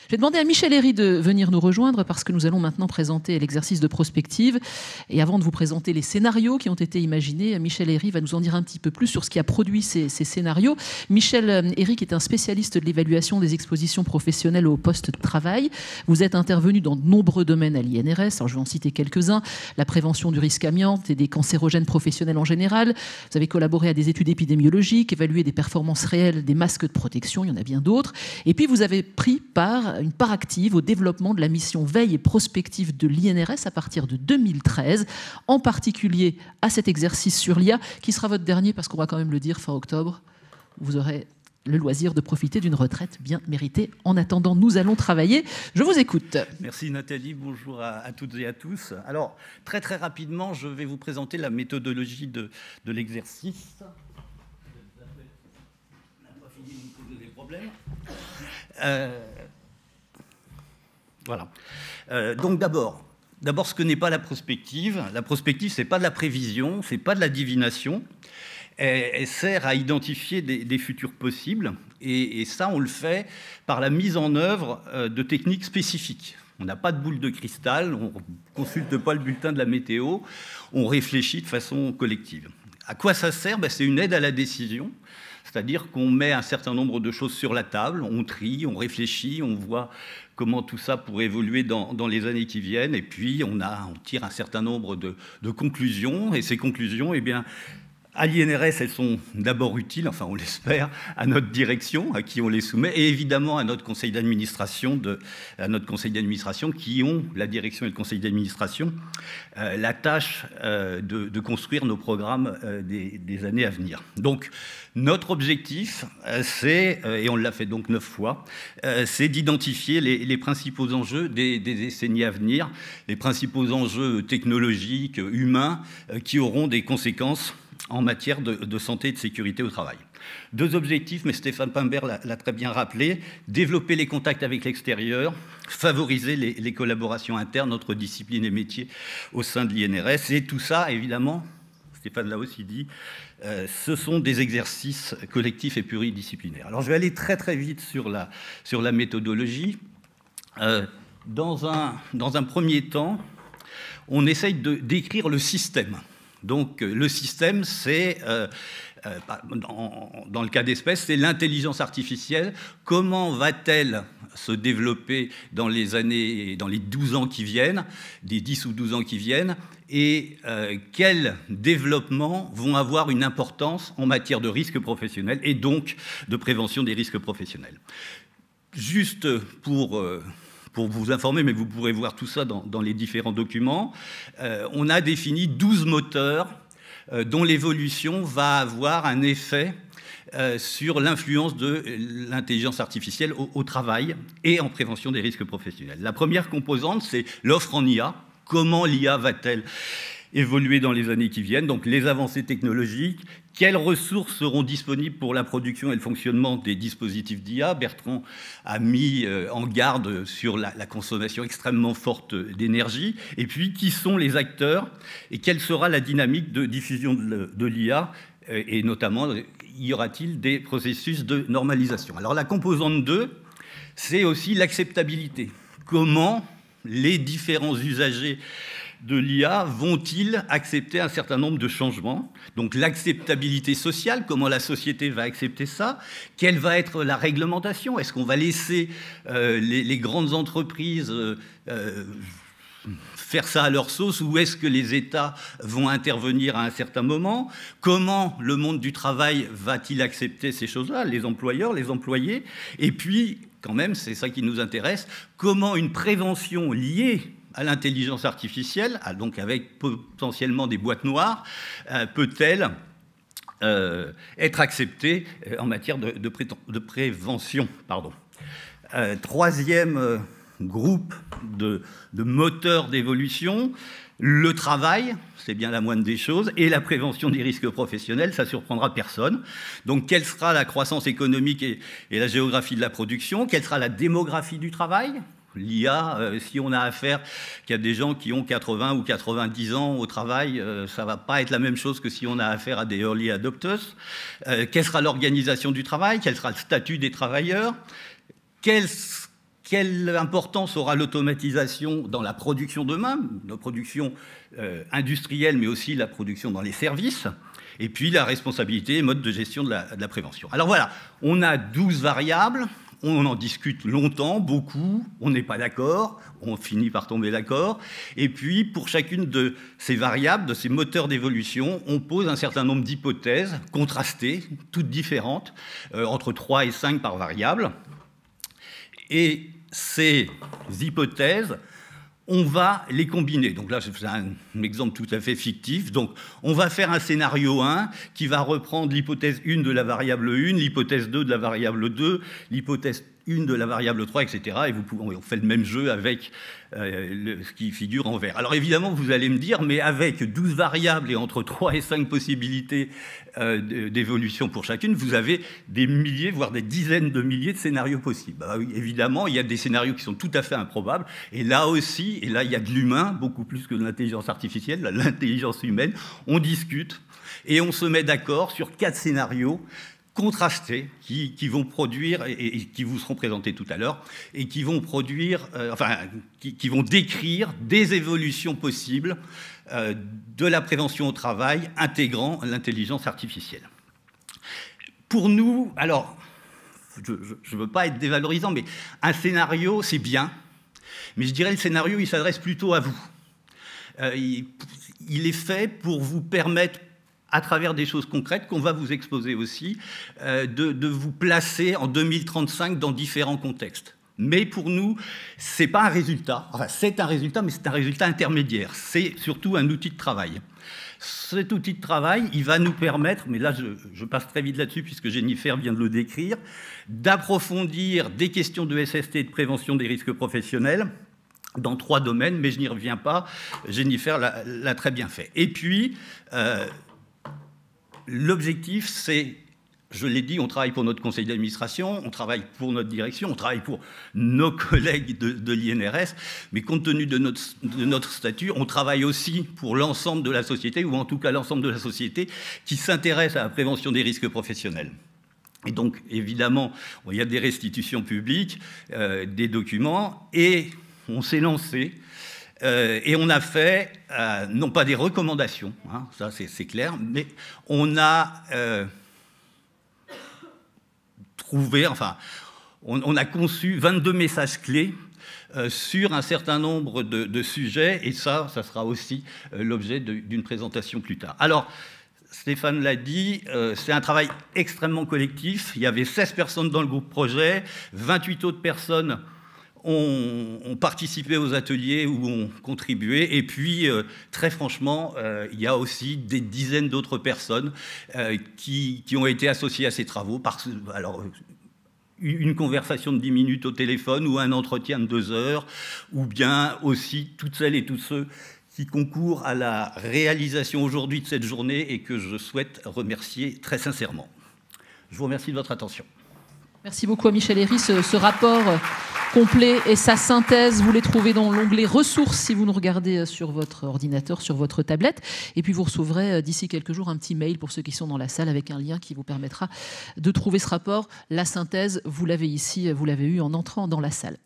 Je vais demander à Michel Herry de venir nous rejoindre parce que nous allons maintenant présenter l'exercice de prospective. Et avant de vous présenter les scénarios qui ont été imaginés, Michel Herry va nous en dire un petit peu plus sur ce qui a produit ces scénarios. Michel Herry est un spécialiste de l'évaluation des expositions professionnelles au poste de travail. Vous êtes intervenu dans de nombreux domaines à l'INRS. Alors je vais en citer quelques-uns. La prévention du risque amiante et des cancérogènes professionnels en général. Vous avez collaboré à des études épidémiologiques, évalué des performances réelles des masques de protection. Il y en a bien d'autres. Et puis vous avez pris une part active au développement de la mission veille et prospective de l'INRS à partir de 2013, en particulier à cet exercice sur l'IA, qui sera votre dernier, parce qu'on va quand même le dire, fin octobre. Vous aurez le loisir de profiter d'une retraite bien méritée. En attendant, nous allons travailler. Je vous écoute. Merci Nathalie, bonjour à toutes et à tous. Alors, très rapidement, je vais vous présenter la méthodologie de l'exercice. Voilà. Donc d'abord, ce que n'est pas la prospective. La prospective, c'est pas de la prévision, c'est pas de la divination. Elle sert à identifier des futurs possibles. Et ça, on le fait par la mise en œuvre de techniques spécifiques. On n'a pas de boule de cristal, on ne consulte pas le bulletin de la météo, on réfléchit de façon collective. À quoi ça sert? C'est une aide à la décision. C'est-à-dire qu'on met un certain nombre de choses sur la table, on trie, on réfléchit, on voit comment tout ça pourrait évoluer dans les années qui viennent, et puis on tire un certain nombre de conclusions, et ces conclusions, eh bien, à l'INRS, elles sont d'abord utiles, enfin on l'espère, à notre direction, à qui on les soumet, et évidemment à notre conseil d'administration, qui ont, la direction et le conseil d'administration, la tâche de construire nos programmes des années à venir. Donc, notre objectif, c'est, et on l'a fait donc 9 fois, c'est d'identifier les principaux enjeux des décennies à venir, les principaux enjeux technologiques, humains, qui auront des conséquences en matière de santé et de sécurité au travail. 2 objectifs, mais Stéphane Pimbert l'a très bien rappelé: développer les contacts avec l'extérieur, favoriser les collaborations internes entre disciplines et métiers au sein de l'INRS. Et tout ça, évidemment, Stéphane l'a aussi dit, ce sont des exercices collectifs et pluridisciplinaires. Alors je vais aller très vite sur la méthodologie. Dans un premier temps, on essaye de décrire le système. Donc le système, c'est, dans le cas d'espèce, c'est l'intelligence artificielle. Comment va-t-elle se développer dans les 12 ans qui viennent, des 10 ou 12 ans qui viennent, et quels développements vont avoir une importance en matière de risques professionnels et donc de prévention des risques professionnels. Juste pour vous informer, mais vous pourrez voir tout ça dans les différents documents, on a défini 12 moteurs dont l'évolution va avoir un effet sur l'influence de l'intelligence artificielle au travail et en prévention des risques professionnels. La première composante, c'est l'offre en IA. Comment l'IA va-t-elle évoluer dans les années qui viennent? Donc les avancées technologiques, quelles ressources seront disponibles pour la production et le fonctionnement des dispositifs d'IA? Bertrand a mis en garde sur la consommation extrêmement forte d'énergie. Et puis, qui sont les acteurs et quelle sera la dynamique de diffusion de l'IA? Et notamment, y aura-t-il des processus de normalisation? Alors la composante 2, c'est aussi l'acceptabilité. Comment les différents usagers de l'IA vont-ils accepter un certain nombre de changements? Donc l'acceptabilité sociale, comment la société va accepter ça? Quelle va être la réglementation? Est-ce qu'on va laisser les grandes entreprises faire ça à leur sauce, ou est-ce que les États vont intervenir à un certain moment? Comment le monde du travail va-t-il accepter ces choses-là? Les employeurs, les employés? Et puis, quand même, c'est ça qui nous intéresse, comment une prévention liée à l'intelligence artificielle, donc avec potentiellement des boîtes noires, peut-elle être acceptée en matière de prévention, pardon. Troisième groupe de moteurs d'évolution, le travail, c'est bien la moindre des choses, et la prévention des risques professionnels, ça ne surprendra personne. Donc, quelle sera la croissance économique et la géographie de la production? Quelle sera la démographie du travail? L'IA, si on a affaire qu'il y a des gens qui ont 80 ou 90 ans au travail, ça ne va pas être la même chose que si on a affaire à des early adopters. Quelle sera l'organisation du travail? Quel sera le statut des travailleurs? quelle importance aura l'automatisation dans la production demain, la production industrielle, mais aussi la production dans les services, et puis la responsabilité et mode de gestion de la prévention. Alors voilà, on a 12 variables, on en discute longtemps, beaucoup, on n'est pas d'accord, on finit par tomber d'accord, et puis pour chacune de ces variables, de ces moteurs d'évolution, on pose un certain nombre d'hypothèses contrastées, toutes différentes, entre 3 et 5 par variable, et ces hypothèses, on va les combiner. Donc là, je fais un exemple tout à fait fictif. Donc, on va faire un scénario 1 qui va reprendre l'hypothèse 1 de la variable 1, l'hypothèse 2 de la variable 2, l'hypothèse 1 de la variable 3, etc. Et on fait le même jeu avec ce qui figure en vert. Alors évidemment, vous allez me dire, mais avec 12 variables et entre 3 et 5 possibilités d'évolution pour chacune, vous avez des milliers, voire des dizaines de milliers de scénarios possibles. Bah oui, évidemment, il y a des scénarios qui sont tout à fait improbables. Et là aussi, et là, il y a de l'humain, beaucoup plus que de l'intelligence artificielle, l'intelligence humaine. On discute et on se met d'accord sur 4 scénarios contrastés qui vont produire, et qui vous seront présentés tout à l'heure, et qui vont produire, qui vont décrire des évolutions possibles de la prévention au travail intégrant l'intelligence artificielle. Pour nous, alors, je ne veux pas être dévalorisant, mais un scénario, c'est bien, mais je dirais le scénario, il s'adresse plutôt à vous. Il est fait pour vous permettre, à travers des choses concrètes qu'on va vous exposer aussi, de vous placer en 2035 dans différents contextes. Mais pour nous, ce n'est pas un résultat. Enfin, c'est un résultat, mais c'est un résultat intermédiaire. C'est surtout un outil de travail. Cet outil de travail, il va nous permettre, mais là, je passe très vite là-dessus, puisque Jennifer vient de le décrire, d'approfondir des questions de SST et de prévention des risques professionnels, dans 3 domaines, mais je n'y reviens pas. Jennifer l'a très bien fait. Et puis, l'objectif, c'est, je l'ai dit, on travaille pour notre conseil d'administration, on travaille pour notre direction, on travaille pour nos collègues de l'INRS, mais compte tenu de notre statut, on travaille aussi pour l'ensemble de la société, ou en tout cas l'ensemble de la société qui s'intéresse à la prévention des risques professionnels. Et donc, évidemment, il y a des restitutions publiques, des documents, et on s'est lancé. Et on a fait, non pas des recommandations, hein, ça c'est clair, mais on a trouvé, enfin, on a conçu 22 messages clés sur un certain nombre de sujets, et ça sera aussi l'objet d'une présentation plus tard. Alors, Stéphane l'a dit, c'est un travail extrêmement collectif. Il y avait 16 personnes dans le groupe projet, 28 autres personnes ont participé aux ateliers ou ont contribué. Et puis, très franchement, il y a aussi des dizaines d'autres personnes qui ont été associées à ces travaux. Alors, une conversation de 10 minutes au téléphone ou un entretien de 2 heures, ou bien aussi toutes celles et tous ceux qui concourent à la réalisation aujourd'hui de cette journée et que je souhaite remercier très sincèrement. Je vous remercie de votre attention. Merci beaucoup à Michel Héry. Ce rapport complet et sa synthèse, vous les trouvez dans l'onglet ressources si vous nous regardez sur votre ordinateur, sur votre tablette. Et puis vous recevrez d'ici quelques jours un petit mail pour ceux qui sont dans la salle avec un lien qui vous permettra de trouver ce rapport. La synthèse, vous l'avez ici, vous l'avez eu en entrant dans la salle.